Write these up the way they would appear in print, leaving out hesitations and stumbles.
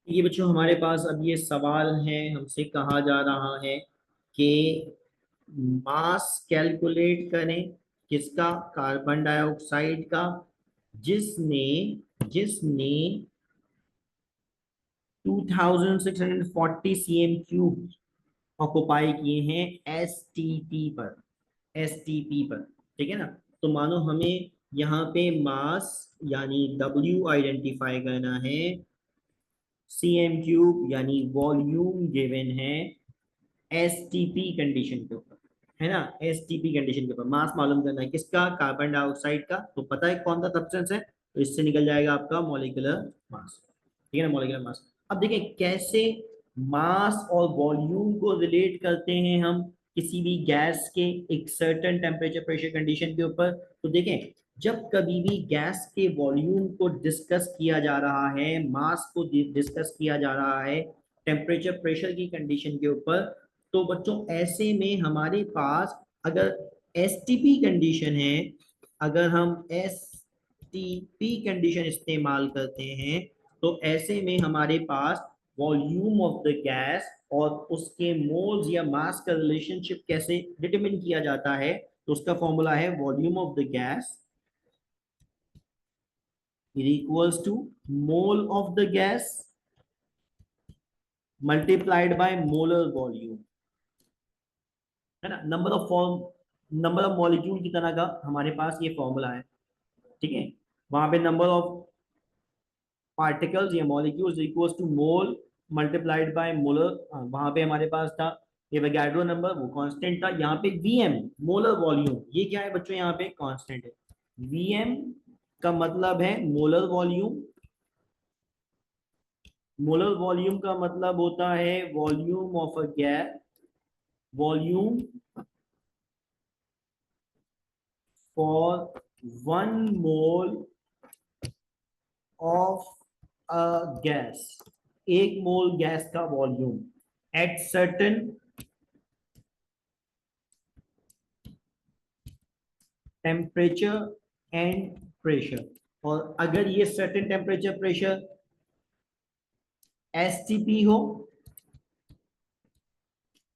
ये बच्चों हमारे पास अब ये सवाल है, हमसे कहा जा रहा है कि मास कैलकुलेट करें। किसका? कार्बन डाइऑक्साइड का, जिसने जिसने 2640 सीएम क्यूब ऑक्युपाई किए हैं एसटीपी पर। एसटीपी पर, ठीक है ना। तो मानो हमें यहाँ पे मास यानी डब्ल्यू आइडेंटिफाई करना है, सीएम क्यूब यानी वॉल्यूम गिवन है एसटीपी कंडीशन के ऊपर, है ना। एसटीपी कंडीशन के ऊपर मास मालूम करना है, किसका? कार्बन डाइऑक्साइड का। तो पता है कौन सा सब्सटेंस है, तो इससे निकल जाएगा आपका मॉलिक्यूलर मास, ठीक है ना, मॉलिक्यूलर मास। अब देखें कैसे मास और वॉल्यूम को रिलेट करते हैं हम किसी भी गैस के एक सर्टेन टेम्परेचर प्रेशर कंडीशन के ऊपर। तो देखें, जब कभी भी गैस के वॉल्यूम को डिस्कस किया जा रहा है, मास को डिस्कस किया जा रहा है टेम्परेचर प्रेशर की कंडीशन के ऊपर, तो बच्चों ऐसे में हमारे पास अगर एसटीपी कंडीशन है, अगर हम एसटीपी कंडीशन इस्तेमाल करते हैं, तो ऐसे में हमारे पास वॉल्यूम ऑफ द गैस और उसके मोल्स या मास का रिलेशनशिप कैसे डिटरमिन किया जाता है, तो उसका फॉर्मूला है volume of the gas is equals to mole of the gas multiplied by molar volume, है ना। नंबर ऑफ मॉलिक्यूल की तरह का हमारे पास ये फॉर्मूला है, ठीक है। वहां पे नंबर ऑफ पार्टिकल्स या molecules equals to mole multiplied by molar, वहां पे हमारे पास था एवोगाड्रो नंबर, वो कांस्टेंट था। यहाँ पे वीएम मोलर वॉल्यूम, ये क्या है बच्चों? यहाँ पे कांस्टेंट है। वीएम का मतलब है मोलर वॉल्यूम। मोलर वॉल्यूम का मतलब होता है volume of a gas, volume for 1 mole of a gas, 1 mole gas का volume at certain temperature and pressure. और अगर ये सर्टेन टेम्परेचर प्रेशर एसटीपी हो,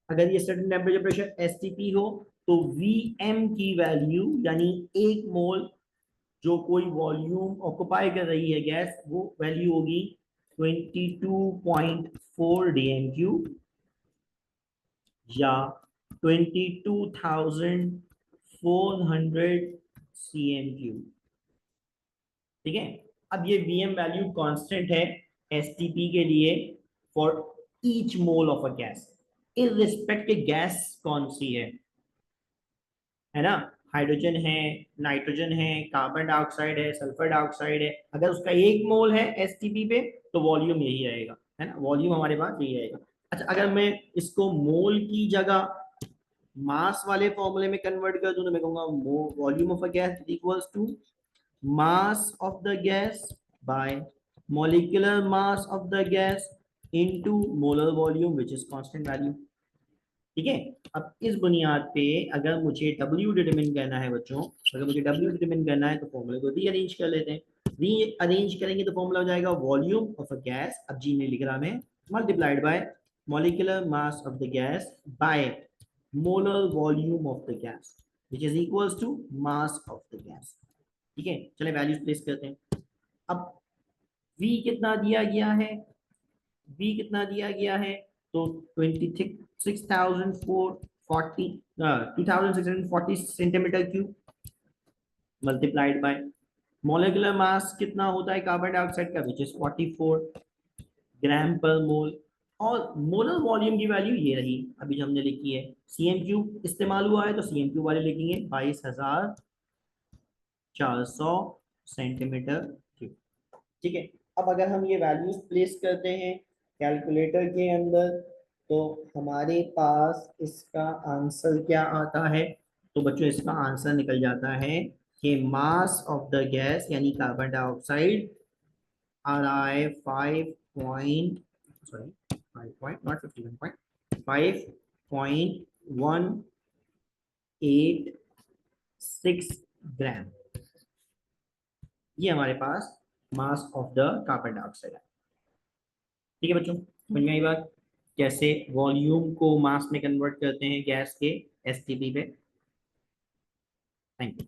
अगर ये सर्टेन टेम्परेचर प्रेशर एसटीपी हो, तो वीएम की वैल्यू यानी 1 मोल जो कोई वॉल्यूम ऑक्युपाई कर रही है गैस, वो वैल्यू होगी 22.4 डीएमक्यू या 22,400 सीएमक्यू, ठीक है। अब ये वीएम वैल्यू कांस्टेंट है एसटीपी के लिए for each mole of a gas, irrespective gas कौन सी है ना। हाइड्रोजन है, नाइट्रोजन है, कार्बन डाइऑक्साइड है, सल्फर डाइऑक्साइड है, अगर उसका 1 मोल है एसटीपी पे, तो वॉल्यूम यही रहेगा, है ना। वॉल्यूम हमारे पास यही रहेगा। अच्छा, अगर मैं इसको मोल की जगह मास वाले फॉर्मूले में कन्वर्ट कर दूं, तो मैं कहूंगा volume of a gas equals to mass of the gas by molecular mass of the gas into molar volume which is constant value, ठीक है। अब इस बुनियाद पे अगर मुझे W डिटरमिन करना है बच्चों, अगर मुझे W डिटरमिन करना है, तो फॉर्मूले को रीअरेंज कर लेते हैं। रीअरेंज करेंगे तो फॉर्मूला हो जाएगा वॉल्यूम ऑफ अ गैस, अब जी ने लिख रहा मैं, multiplied by molecular mass of the gas by molar volume of the gas which is equals to mass of the gas, ठीक है। चले वैल्यूज प्लेस करते हैं। अब V कितना दिया गया है, V कितना दिया गया है, तो 26,440 2640 centimetre cube multiplied by molecular mass कितना होता है कार्बन डाइऑक्साइड का, विच इज 44 ग्राम पर मोल। और मोलर वॉल्यूम की वैल्यू ये रही अभी जो हमने लिखी है, सीएम क्यूब इस्तेमाल हुआ है तो सीएम क्यूब वाले लिखेंगे 22,400 सेंटीमीटर क्यूब, ठीक है। अब अगर हम ये वैल्यूज प्लेस करते हैं कैलकुलेटर के अंदर, तो हमारे पास इसका आंसर क्या आता है, तो बच्चों इसका आंसर निकल जाता है कि मास ऑफ द गैस यानी कार्बन डाइऑक्साइड आ रहा है 5.16 ग्राम। ये हमारे पास mass of the carbon dioxide है, ठीक है बच्चों, समझ में आई बात, कैसे वॉल्यूम को मास में कन्वर्ट करते हैं गैस के एसटीपी पे। Thank you.